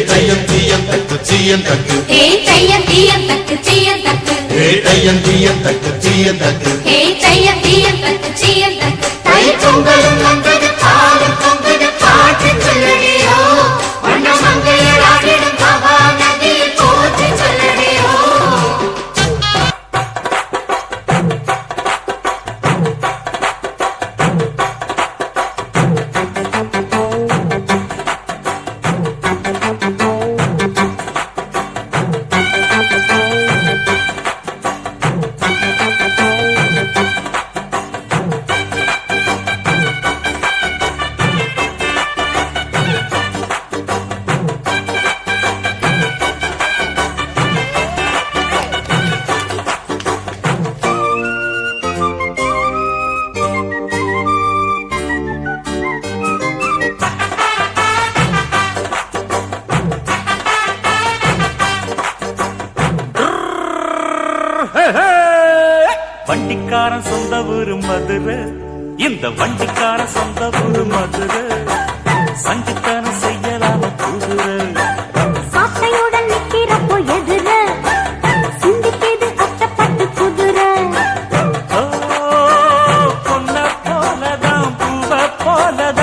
தையம் தீயம் தக்கு சீயம் தக்கு தையம் தீயம் தக்கு சீயம் தக்கு தையம் தீயம் தக்கு சீயம் தக்கு தையம் தீயம் தக்கு சீயம் தக்கு தை பொங்கலும் வந்தது பாலும் பொங்குது பாட்டு சொல்லடியோ வண்ண மங்கையர் ஆடிடும் மகா நதியை போற்றி சொல்லடியோ வண்டிக்காரன் சொந்த ஊரு மதுரை, இந்த வண்டிக்காரன் சொந்த ஊரு மதுரை. சஞ்சித்தனம் செய்யலாம குதிரை சாட்டையுடன் நிக்கிறப்போ எதிர சிந்திக்கிது அச்சப்பட்டு குதிரை. பொன்ன போலதான் பூவ போலதான்